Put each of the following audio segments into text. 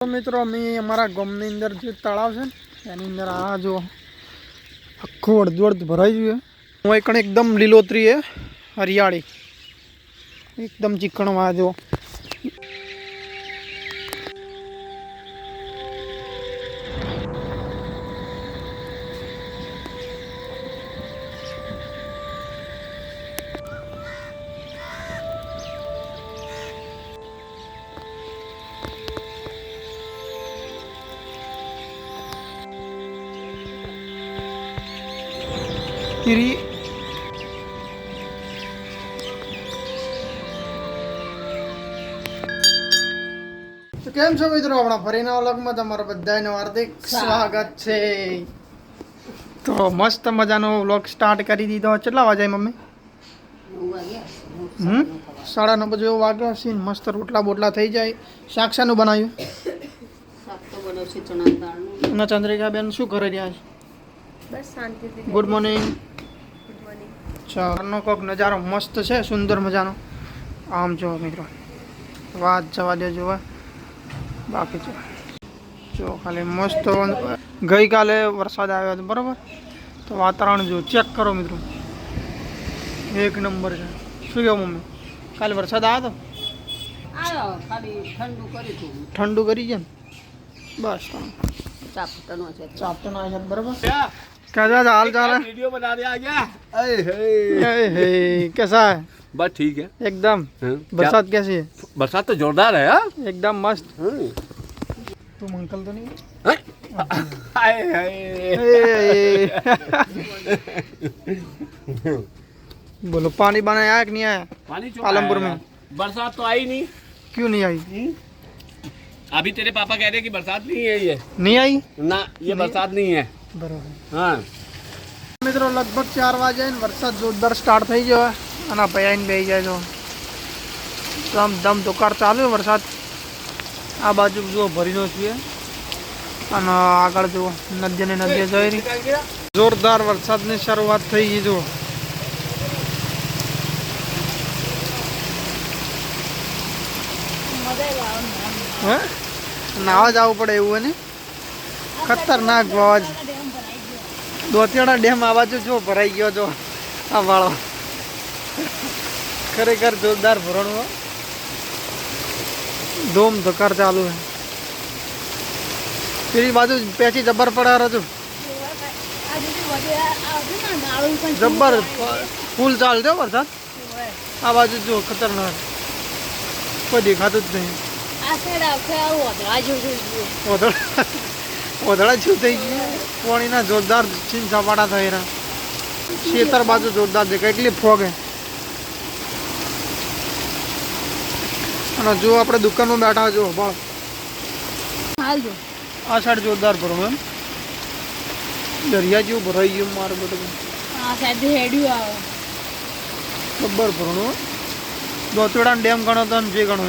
तो मित्रों अमी अमरा गामनी अंदर जो तलाव है एनी अंदर आ जो आखू अर्धु अर्ध भराई गयु है। हूँ एक एकदम लीलोतरी है, हरियाली एकदम चिकन वहाँ जो तो केम छो मित्रों अपना फरीना व्लॉग में तमारा बधाईनु हार्दिक स्वागत छे। तो मस्त मजानो व्लॉग स्टार्ट करी दीधो। કેટલા વાગે मम्मी? 9:30 बजे वाग्या छे। मस्त रोटला बोटला થઈ જાય। શાક શાનું બનાવ્યું? શાક તો બનાવ છે ચણા દાળનું। ના ચંદ્રિકા બેન શું કરી રહ્યા છે? બસ શાંતિથી। Good morning. Good morning. ચાનો કોક નજારો મસ્ત છે, સુંદર મજાનો। આમ જો મિત્રો વાત જવા દે જોવા बाकी जो खाली मस्त गई काले वरसाद आया था बराबर। तो वातावरण जो चेक करो मित्रों एक नंबर है। शू कहो मम्मी काले वरसाद आया तो ठंडू करी है बस चापटन आया बराबर। कैसा हाल चाल है? वीडियो बना रहे आ गया। कैसा है? बस ठीक है एकदम। बरसात कैसी है? बरसात तो जोरदार है हा? एकदम मस्त। तुम अंकल तो नहीं? बोलो पानी बना आया कि नहीं आया? पानी पालमपुर में बरसात तो आई नहीं। क्यों नहीं आई? अभी तेरे पापा कह रहे कि बरसात नहीं है। ये नहीं आई ना, ये बरसात नहीं है। बराबर। हाँ मित्रों लगभग 4 वागे वरसाद जोरदार स्टार्ट थी गयो है। पयाईने बेही जाए जो दम दम दोकार चालू है वरसाद। आ बाजू जो भरीनो छे અને આગળ જો નદી ને નદી જઈ રહી। જોરદાર વરસાદની શરૂઆત થઈ ગઈ જો। હે નાવા જવું પડે એવું है ने खतरनाक आवाज। दोतियाड़ा डेम आ बाजू जो भराई गयो जो आ वाळो खरेखर जोरदार भरण धूम धकार चालू है। तेरी बाजू पैची जबर पड़ा रजू जबर फूल चाल दो वरसाद। आ बाजू जो खतरनाक कोई दिखाતું જ नहीं। ઓધળા જેવું થઈ ગયું। પાણીના જોરદાર છીન સપાટા થઈ રહ્યા। ખેતર બાજુ જોરદાર દેખાય એટલી ફોગ હે। અને જો આપણે દુકાનમાં બેઠા જો બળ આ સાઈડ જોરદાર ભરો એમ દરિયા જેવું ભરાઈ ગયું મારું બધું। ખબર ભરણો દોતેડા ડેમ ગણો તો જે ગણો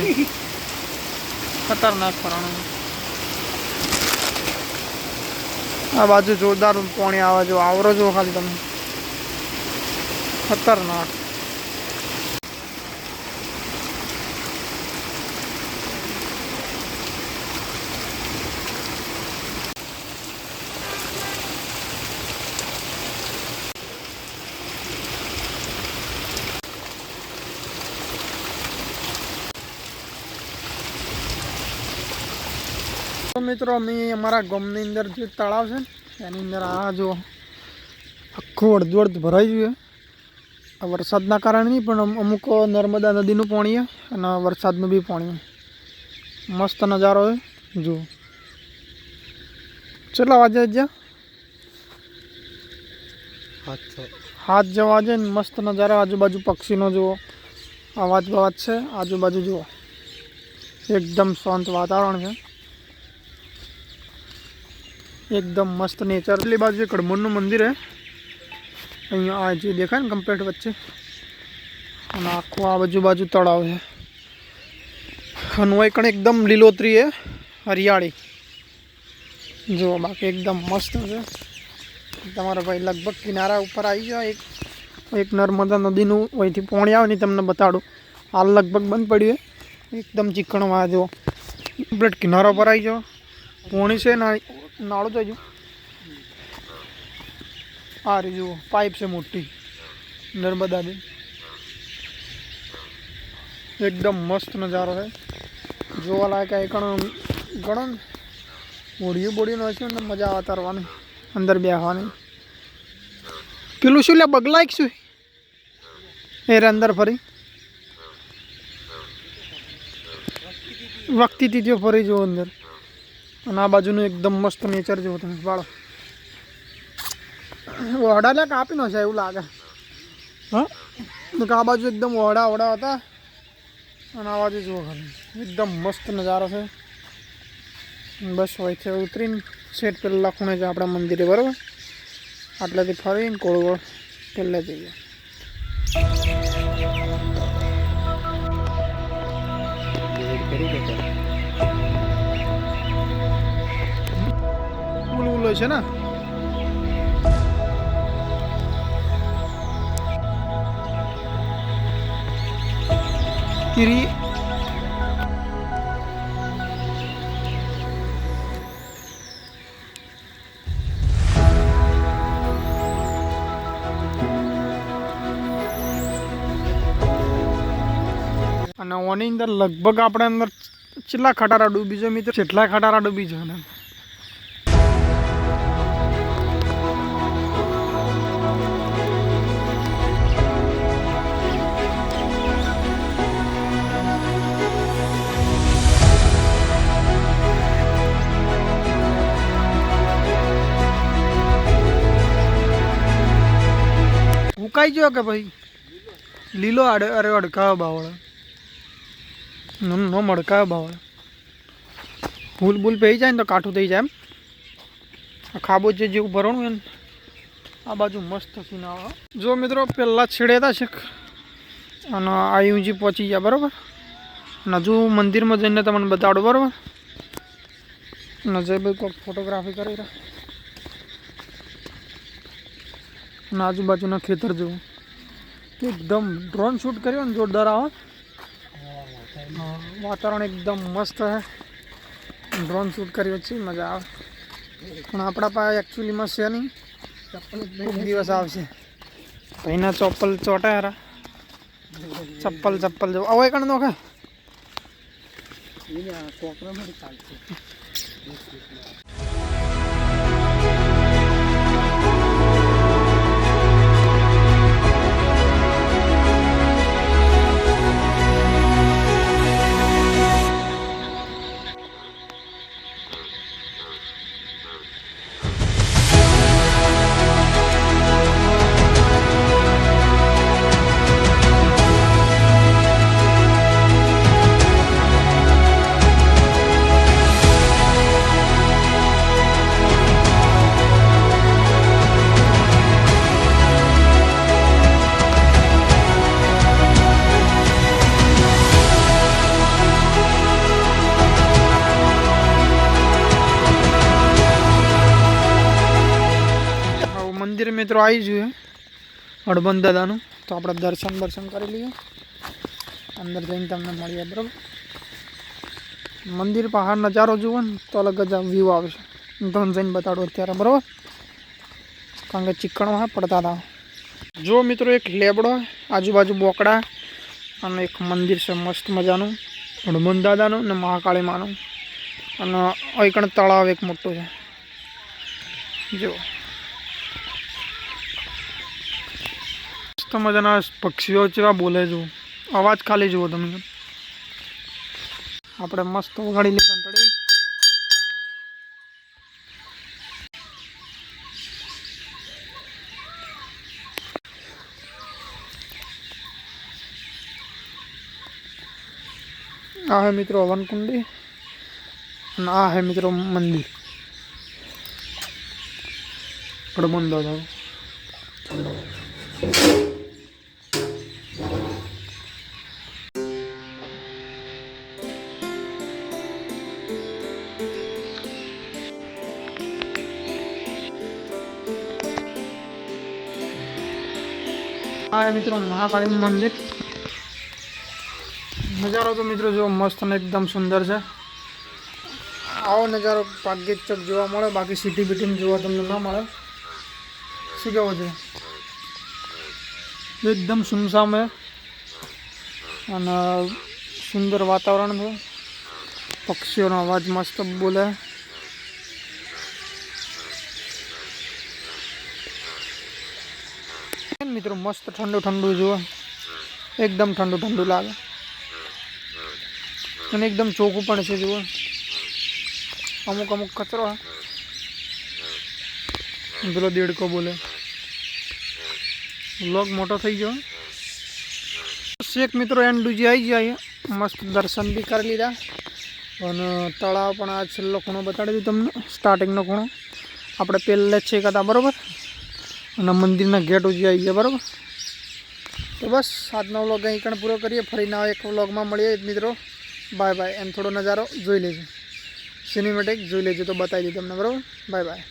खतरनाक भराणो। आ बाजू जोरदार पानी आवे जो आवरो जो खाली तमे खतरनाक। तो मित्रों अमी अमरा गामनी अंदर जो तलाव है एनी अंदर आ जो आखू अर्धु अर्ध भराई गयु है। वरसादना कारण नहीं पण अमुक नर्मदा नदीनु पाणी है अने वरसादनु बी पाणी है। मस्त नजारो है जो। चला वाजे ज्या 7 वाजे मस्त नजारा। आजूबाजू पक्षीनो जो आवाज बवाज है। आजूबाजू जो एकदम शांत वातावरण है, एकदम मस्त नेचर। अगली बाजू कड़मोन मंदिर है अँ आज देखा ने कम्प्लीट वच्चे आखो आ बाजू बाजू तलाव है। एक एकदम लीलोतरी है, हरियाली जो बाकी एकदम मस्त है। तमारा भाई लगभग किनारा ऊपर आई गया। एक नर्मदा नदी वहींथी पाणी आवे ने तमने बताडू। हाल लगभग बंद पड्यु है। एकदम चिकण वहाँ जो કમ્પ્લીટ કિનારા પર આવી જાઓ. પોણી છે નાળું જજો. આ રહી જુઓ પાઇપ છે મોટી નર્મદાની. એકદમ મસ્ત નજારો છે જોવા લાયક. ઘણો બોડીયું હોય છે ને મજા આવે તરવાની અંદર બેસવાની. પેલું શું લે બગલાઈક શું એ અંદર ફરી વખતીથી જો ફરી જુઓ અંદર. અને આ બાજુનું એકદમ મસ્ત નેચર જુઓ તમે વાળો. વડા લે કાપી નો છે એવું લાગે. હા આ બાજુ એકદમ વડા હતા અને આ બાજુ જુઓ ખાલી એકદમ મસ્ત નજારો છે. બસ હોય છે ઉતરીને સેટ પેલા ખૂણે છે આપણા મંદિરે બરાબર. આટલેથી ફરીને કોળગોળ પહેલે જઈએ. ઉલો છે ને કીરી. અને ઓની અંદર લગભગ આપણે અંદર કેટલા ખટારા ડૂબી છે મિત્રો. કેટલા ખટારા ડૂબી છે ને. ઉકાઈ ગયો કે ભાઈ લીલો અરે અડકાયો બાવળો નો મડકાયો બાવળો. ભૂલ પહી જાય ને તો કાઠું થઈ જાય. એમ ખાબોચ જેવું ભરણું એમ. આ બાજુ મસ્ત સીન આવે. જો મિત્રો પહેલાં છેડે હતા છે અને આયુજી પહોંચી ગયા બરાબર. અને હજુ મંદિરમાં જઈને તમને બતાડો બરાબર. અને જયભાઈ કોઈક ફોટોગ્રાફી કરી રહ્યા. અને આજુબાજુના ખેતર જેવું એકદમ ડ્રોન શૂટ કર્યો ને જોરદાર આવે. વાતાવરણ એકદમ મસ્ત છે. ડ્રોન શૂટ કર્યો છે મજા આવે. પણ આપણા પાસે એકચ્યુઅલીમાં છે નહીં. ખૂબ દિવસ આવશે. ભાઈના ચપ્પલ ચોટાયા ચપ્પલ જેવું હવે કણ નોખે. મંદિર મિત્રો આવી જોઈએ હડબંધ દાદાનું. તો આપણે દર્શન કરી લઈએ. અંદર જઈને તમને મળીએ બરાબર. મંદિર પહાડ નજારો જુઓ ને તો અલગ જ વ્યૂ આવે છે. હું તમને જઈને બતાડું અત્યારે બરાબર. કારણ કે ચીકણમાં પડતા હતા. જો મિત્રો એક લેબડો આજુબાજુ બોકડા અને એક મંદિર છે મસ્ત મજાનું હડબંધ દાદાનું ને મહાકાળી માનું. અને અહીં કણ તળાવ એક મોટું છે જો. મસ્ત મજાના પક્ષીઓ જેવા બોલે જો. અવાજ ખાલી જુઓ તમે. આપણે મસ્ત વગાડી લી ઘંટડી. આ હે મિત્રો હવનકુંડી અને આ હે મિત્રો મંદિર હડબંધ દાદા. આ મિત્રો મહાકાળી મંદિર નજારો તો મિત્રો જો મસ્ત અને એકદમ સુંદર છે. આવો નજારો ભાગ્યે જ ચોક જોવા મળે, બાકી સિટી બીટીમાં જોવા તમને ના મળે. શું કહેવું છે? એકદમ સુમસામ છે અને સુંદર વાતાવરણ છે. પક્ષીઓનો અવાજ મસ્ત બોલે. મિત્રો મસ્ત ઠંડુ ઠંડુ જુઓ, એકદમ ઠંડુ ઠંડુ લાગે અને એકદમ ચોખ્ખું પણ છે. જુઓ અમુક અમુક કચરો પેલો દેડકો બોલે. વ્લોગ મોટો થઈ ગયો. શેખ મિત્રો એન્ડ ડુજી આવી ગયા. મસ્ત દર્શન બી કરી લીધા અને તળાવ પણ આ છેલ્લો ખૂણો બતાડી દીધો તમને, સ્ટાર્ટિંગનો ખૂણો. આપણે પહેલે જ છેક હતા બરાબર, અને મંદિરના ગેટ ઉજી આવી ગયા બરાબર. તો બસ આજનો વ્લોગ અહીં કણ પૂરો કરીએ. ફરી નવા એક વ્લોગમાં મળીએ મિત્રો. Bye bye. એમ થોડો નજારો જોઈ લેજો, સિનેમેટિક જોઈ લેજો તો બતાવી દઈએ તમને બરાબર. Bye bye.